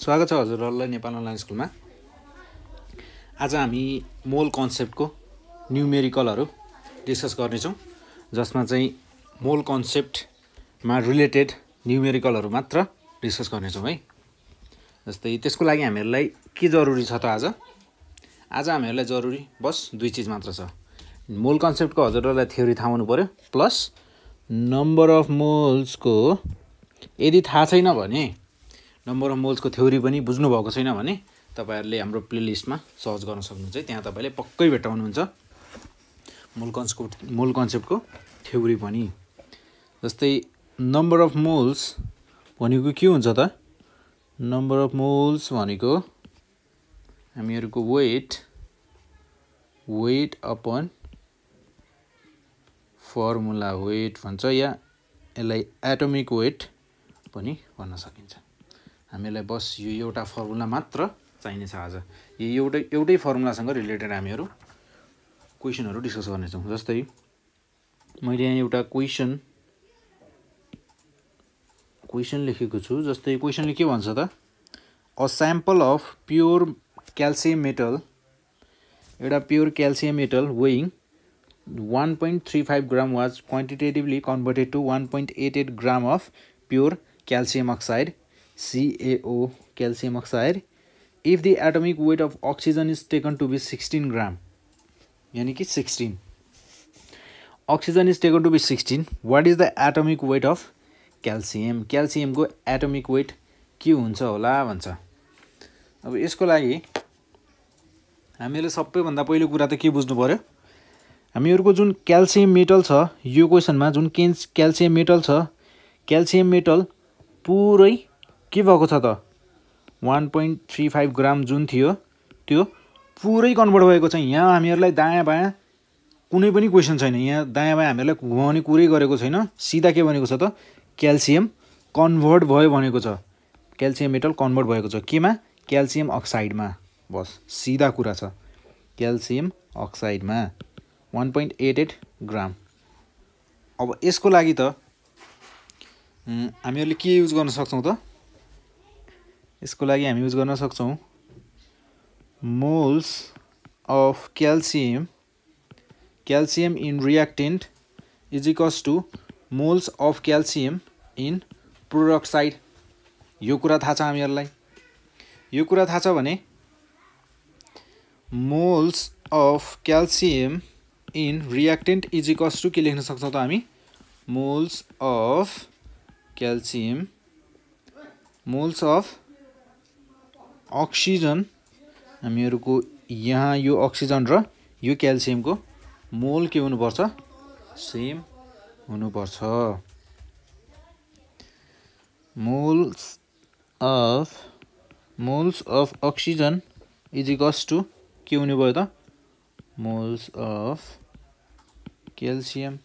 स्वागत छ हजुरहरुलाई नेपाल अनलाइन स्कुलमा। आज हामी मोल कन्सेप्टको न्यूमेरिकलहरु डिस्कस गर्ने छौं, जसमा चाहिँ मोल कन्सेप्टमा रिलेटेड न्यूमेरिकलहरु मात्र डिस्कस गर्ने छौं है। जस्तै त्यसको लागि हामीहरुलाई के जरुरी छ त आज हामीहरुलाई जरुरी बस दुई चीज मात्र छ। मोल कन्सेप्टको हजुरहरुलाई थ्योरी थाहा हुनु पर्यो, प्लस नम्बर अफ मोल्स को यदि थाहा छैन भने नम्बर अफ मोल्स को थ्योरी पनि बुझ्नु भएको छैन भने तपाईहरुले हाम्रो प्लेलिस्टमा सर्च गर्न सक्नुहुन्छ। त्यहाँ तपाईले पक्कै भेटाउनुहुन्छ मोल कन्सेप्टको थ्योरी पनि। जस्तै नम्बर अफ मोल्स भनेको के हुन्छ त? नम्बर अफ मोल्स भनेको हामीहरुको वेट अपन फर्मुला वेट भन्छ, या यसलाई एटोमिक वेट पनि भन्न सकिन्छ। हामीलाई बस यो एउटा फर्मुला मात्र चाहिने छ। आज यो एउटै फर्मुलासँग रिलेटेड हामीहरु क्वेशनहरु डिस्कस गर्ने छौं। जस्तै मैले यहाँ एउटा क्वेशन लेखेको छु। जस्तै क्वेशनले के भन्छ त? A sample of pure calcium metal, एउटा pure calcium metal weighing 1.35 gram was quantitatively converted to 1.88 gram of pure calcium oxide CaO calcium oxide if the atomic weight of oxygen is taken to be 16 gram, यानी कि 16 oxygen is taken to be 16, what is the atomic weight of calcium? calcium को atomic weight के हुन्छ होला भन्छ। अब यसको लागि हामीले सबैभन्दा पहिलो कुरा त के बुझ्नु पर्यो? हामीहरुको जुन क्याल्सियम मेटल छ, यो क्वेशनमा जुन क्याल्सियम मेटल छ, क्याल्सियम मेटल पुरै के भएको छ त? 1.35 ग्राम जुन थियो त्यो पुरै कन्भर्ट भएको छ। यहाँ हामीहरुलाई दायाँ बायाँ कुनै पनि क्वेशन छैन। यहाँ दायाँ बायाँ हामीहरुलाई घुमाउने कुरै गरेको छैन। सिधा के भनेको छ त? क्याल्सियम कन्भर्ट भयो भनेको छ। क्याल्सियम मेटल कन्भर्ट भएको छ केमा? क्याल्सियम अक्साइडमा। बस सिधा कुरा छ। क्याल्सियम अक्साइडमा 1.88 ग्राम। अब यसको लागि त हामीहरुले के युज गर्न सक्छौं त? यसको लागि हामी युज गर्न सक्छौं moles of calcium in reactant is equals to moles of calcium in product. यो कुरा थाहा छ हामीहरुलाई। यो कुरा थाहा छ भने moles of calcium in reactant is equals to के लेख्न सक्छौं त हामी? Moles of calcium moles of oxygen. हामीहरुको यहाँ यो अक्सिजन र यो क्याल्सियमको मोल के हुनुपर्छ? सेम हुनुपर्छ। Moles of oxygen is equals to के हुने भयो त? Moles of calcium.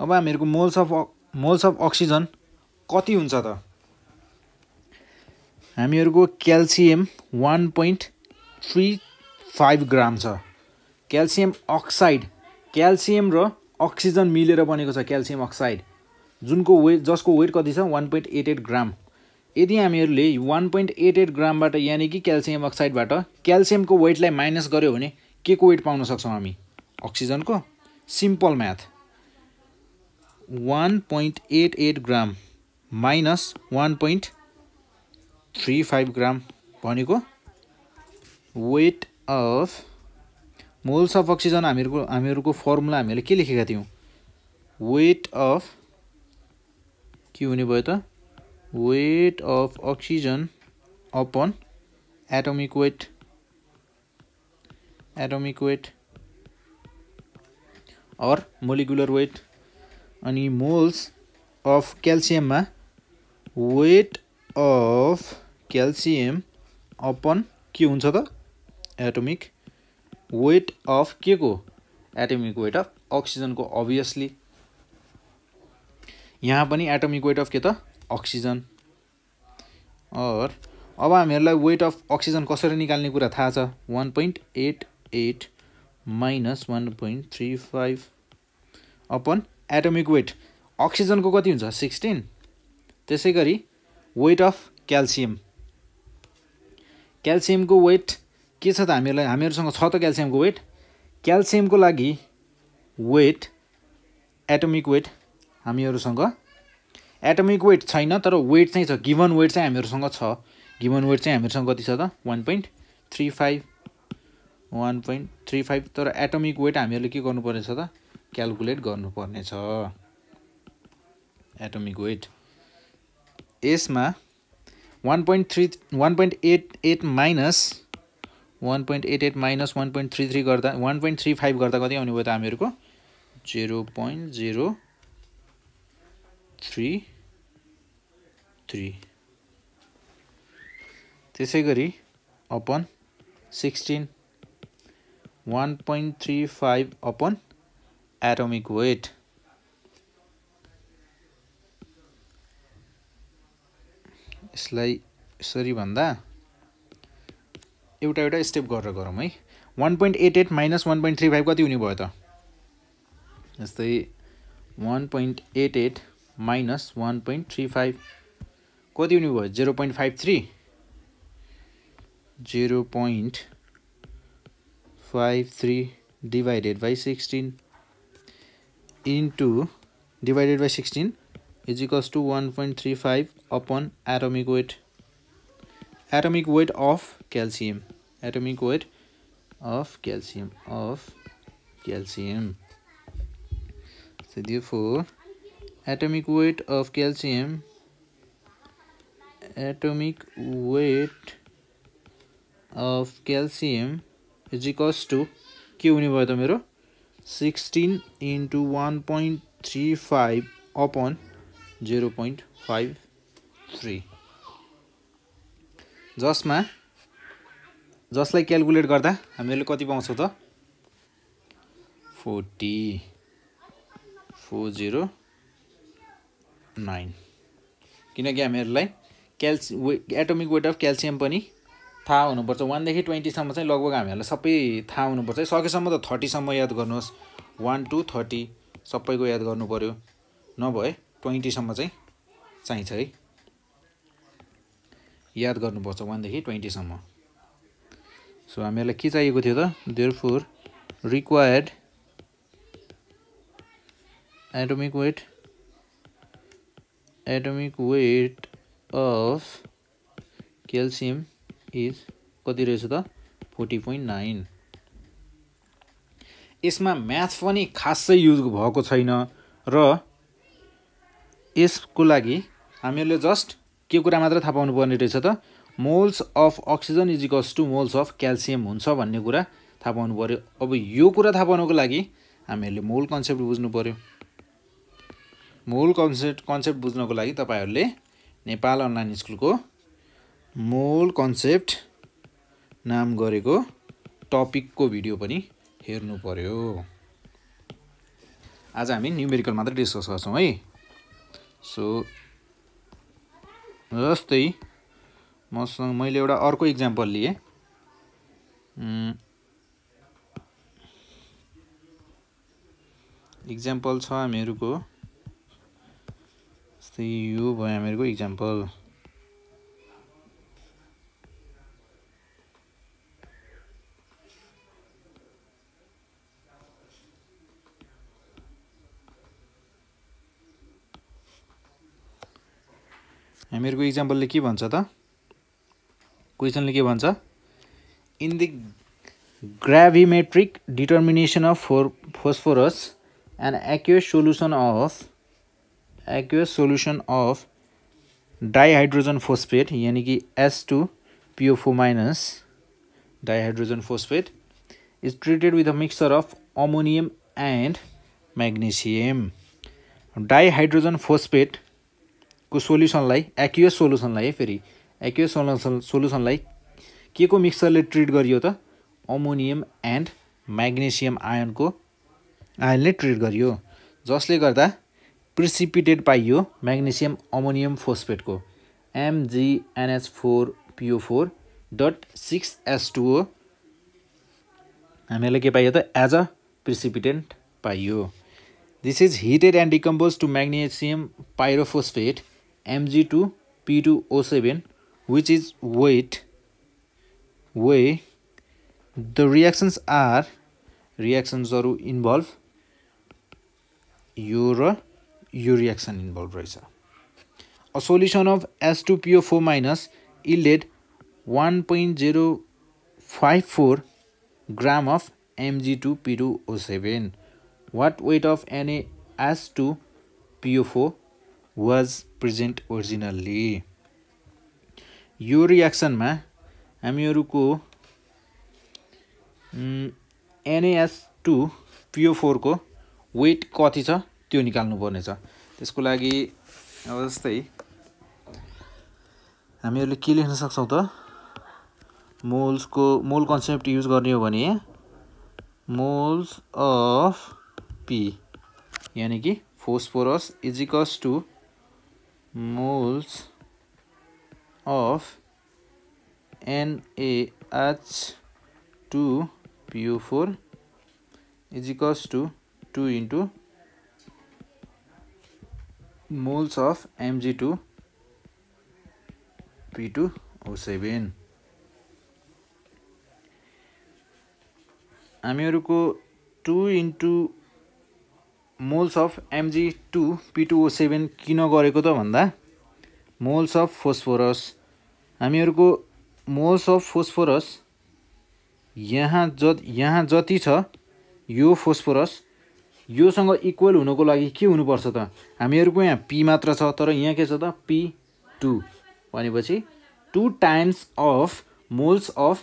अब हामीहरुको मोल्स अफ अक्सिजन कति हुन्छ त? हामीहरुको क्याल्सियम 1.35 ग्राम छ। क्याल्सियम अक्साइड, क्याल्सियम र अक्सिजन मिलेर बनेको छ क्याल्सियम अक्साइड, जसको वेट कति छ? 1.88 ग्राम। यदि हामीहरुले 1.88 ग्रामबाट यानी कि क्याल्सियम अक्साइडबाट क्याल्सियमको वेटलाई माइनस गर्यो भने के को वेट पाउन सक्छौं हामी? अक्सिजनको। Simple math. 1.88 gram minus 1.35 gram भनेको weight of moles of oxygen. हामीहरुको फर्मुला हामीले के लेखेका थियौं? वेट अफ के हुने भयो त? Weight of oxygen upon atomic weight और मोलिकुलर वेट। अनि मोल्स अफ क्याल्सियममा वेट अफ क्याल्सियम अपन के हुन्छ त? एटोमिक वेट अफ के को? एटोमिक वेट अफ अक्सिजन को। अभियसली यहाँ पनि एटोमिक वेट अफ के त? अक्सिजन। और अब हामीहरुलाई वेट अफ अक्सिजन कसरी निकाल्ने कुरा थाहा छ। 1.88 minus 1.35 upon atomic weight. Oxygen को कति हुन्छ? 16। त्यसैगरी वेट अफ क्याल्सियम क्याल्सियमको वेट के छ त हामीहरुसँग छ त क्याल्सियमको वेट क्याल्सियमको लागि वेट एटोमिक वेट हामीहरुसँग एटोमिक वेट छैन तर वेट चाहिँ छ गिवन वेट चाहिँ हामीहरुसँग छ गिवन वेट चाहिँ हामीहरुसँग कति छ त 1.35 तर एटोमिक वेट हामीहरुले के गर्नु पर्ने छ त क्याल्कुलेट गर्नु पर्ने छ एटोमिक वेट यसमा 1.88 माइनस 1.33 गर्दा 1.35 गर्दा कति आउने भयो त हामीहरुको 0.033 त्यसैगरी अपन 16 1.35 अपन एटोमिक वेट यसलाई यसरी भन्दा एउटा स्टेप गरेर गरौँ है 1.88 माइनस 1.35 कति हुने भयो त जस्तै 1.88 माइनस 1.35 कति हुने भयो 0.53 0.53 divided by 16 into divided by 16 is equals to 1.35 upon atomic weight of calcium so therefore atomic weight of calcium is equals to के हुने भयो त मेरो 16 into 1.35 upon 0.53 जसलाई क्याल्कुलेट गर्दा हामीले कति पाउँछौं त 40409 किनकि हामीहरुलाई एटोमिक वेट अफ क्याल्सियम पनि थाहा हुनुपर्छ 1 देखि 20 सम्म चाहिँ लगभग हामीहरुलाई सबै थाहा हुनुपर्छ सकेसम्म त 30 सम्म याद गर्नुहोस् 1 to 30 सबैको याद गर्नु पर्यो नभए 20 सम्म चाहिँ चाहिन्छ है याद गर्नुपर्छ 1 देखि 20 सम्म सो हामीहरुलाई के चाहिएको थियो त therefore required atomic weight of calcium is कति रहेछ त 40.9 यसमा म्याथ पनि खासै युज भएको छैन र यसको लागि हामीहरुले जस्ट के कुरा मात्र थाहा पाउनु पर्ने रहेछ त moles of oxygen is equals to moles of calcium हुन्छ भन्ने कुरा थाहा पाउनु पर्यो अब यो कुरा थाहा पाउनको लागि हामीहरुले मोल कन्सेप्ट बुझ्नु पर्यो मोल कन्सेप्ट बुझ्नको लागि तपाईहरुले नेपाल अनलाइन स्कुलको मोल कन्सेप्ट नाम गरेको टपिकको भिडियो पनि हेर्नु पर्यो आज हामी न्यूमेरिकल मात्र डिस्कस गर्छौं है सो जस्तै मैले एउटा अर्को एक्जाम्पल लिए एक्जाम्पल छ हामीहरुको जस्तै यो भयो हामीहरुको एक्जाम्पल हामीहरुको एक्जाम्पलले के भन्छ त क्वेशनले के भन्छ in the gravimetric determination of phosphorus an aqueous solution of dihydrogen phosphate यानी कि S2PO4 minus dihydrogen phosphate is treated with a mixture of ammonium and magnesium dihydrogen phosphate को सोलुसनलाई एक्युएस सोलुसनलाई फेरि एक्युएस सोलुसनलाई के को मिक्सरले ट्रिट गरियो त अमोनियम एन्ड म्याग्नेशियम आयनले ट्रिट गरियो जसले गर्दा प्रिसिपिटेट पाइयो म्याग्नेशियम अमोनियम फोस्फेटको MgNH4PO4.6S2O हामीहरुले के पाइयो त एज अ प्रिसिपिटेन्ट पाइयो this is heated and decomposed to magnesium pyrophosphate Mg2P2O7 which is weight, where the reactions are involve यो reaction involved रहेछ. A solution of H2PO4 minus yielded 1.054 gram of Mg2P2O7. What weight of NaH2PO4 was present originally? यो reaction में हामीहरुको NaH2PO4 को weight कति छ त्यो निकाल्नु पर्ने छ. त्यसको लागि अब जस्तै हामीहरुले के लेख्न सक्छौं त मोल कन्सेप्ट युज गर्ने हो भने मोल्स अफ P यानी कि phosphorus is equals to moles of NaH2PO4 is equals to 2 into moles of Mg2P2O7. हामीहरुको 2 into moles of Mg2P2O7 किन गरेको त भन्दा मोल्स अफ फोस्फोरस हामीहरुको मोल्स अफ फोस्फोरस यहाँ जति छ यो फोस्फोरस योसँग इक्वल हुनको लागि के हुनु पर्छ त हामीहरुको यहाँ P मात्र छ तर यहाँ के छ त P2 भनेपछि 2 times of moles of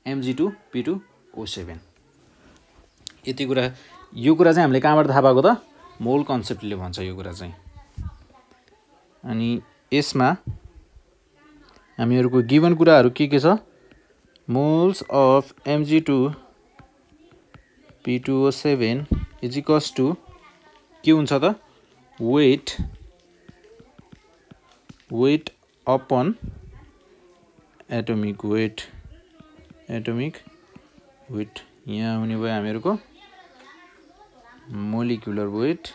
Mg2P2O7. यति कुरा यो कुरा चाहिँ हामीले कहाँबाट थाहा पाएको त मोल कन्सेप्टले भन्छ यो कुरा चाहिँ. अनि यसमा हामीहरुको गिवन कुराहरु के छ moles of Mg2P2O7 is equals to के हुन्छ त वेट अपन एटोमिक वेट यहाँ हुने भयो हामीहरुको मोलिकुलर वेट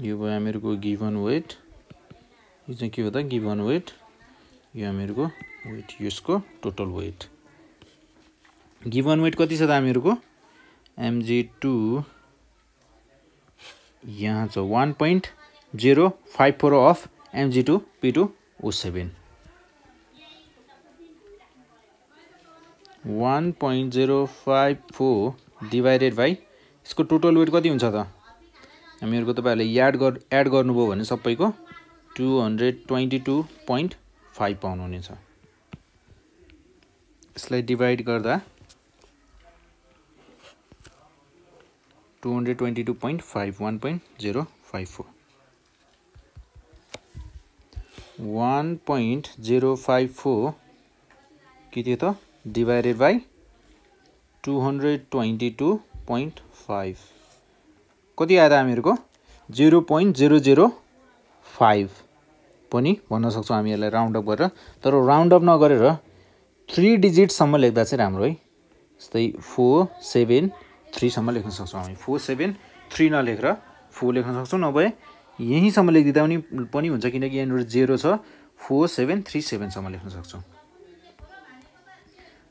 यो भयो हामीहरुको गिवन वेट यो चाहिँ के हो त गिवन वेट यो हामीहरुको वेट यसको टोटल वेट गिवन वेट कति छ त हामीहरुको Mg2 यहाँ छ 1.054 of Mg2P2O7 1.054 divided by यसको टोटल वेट कति हुन्छ त हामीहरुको तपाईहरुले एड गर्नुभयो भने सबैको 222.5 पाउनु हुनेछ. यसलाई डिवाइड गर्दा 222.5 1.054 1.054 के थियो त डिवाइडेड बाइ 222.5 कति आयो त हामीहरुको 0.005 पनि भन्न सक्छौं हामी यसलाई राउन्ड अप गरेर. तर राउन्ड अप नगरेर 3 डिजिट सम्म लेख्दा चाहिँ राम्रो है. जस्तै 473 सम्म लेख्न सक्छौं हामी. 473 नलेखेर 4 लेख्न सक्छौं नभए यही सम्म लेखिदिदा पनि हुन्छ किनकि यहाँ 0 छ 4737 सम्म लेख्न सक्छौं.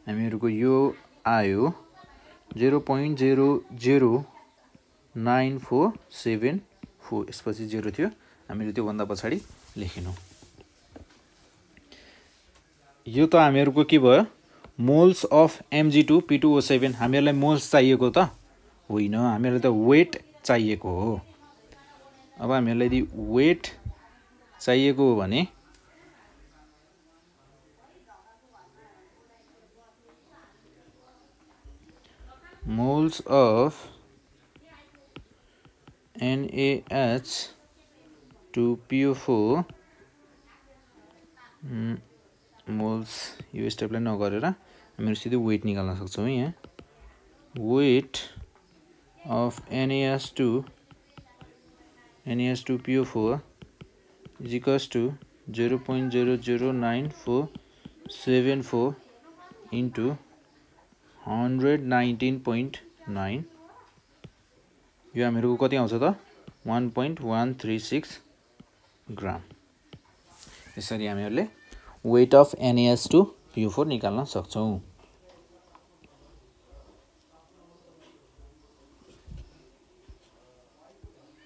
हामीहरुको यो आयो 0.00947 यसपछि 0 थियो हामीले त्यो भन्दा पछाडी लेखिनु. यो त हामीहरुको के भयो मोल्स अफ Mg2P2O7 हामीहरुलाई मोल्स चाहिएको त होइन हामीहरुलाई त वेट चाहिएको हो. अब हामीहरुलाई यदि वेट चाहिएको हो भने moles of NaH2PO4 moles यो स्टेपलाई नगरेर हामीहरु सिधै वेट निकाल्न सक्छौं. यहाँ weight of NaH2PO4 is equals to 0.00974 into 119.9 यो हामीहरुको कति आउँछ त 1.136 ग्राम। यसरी हामीहरुले वेट अफ NaS2PO4 निकाल्न सक्छौं।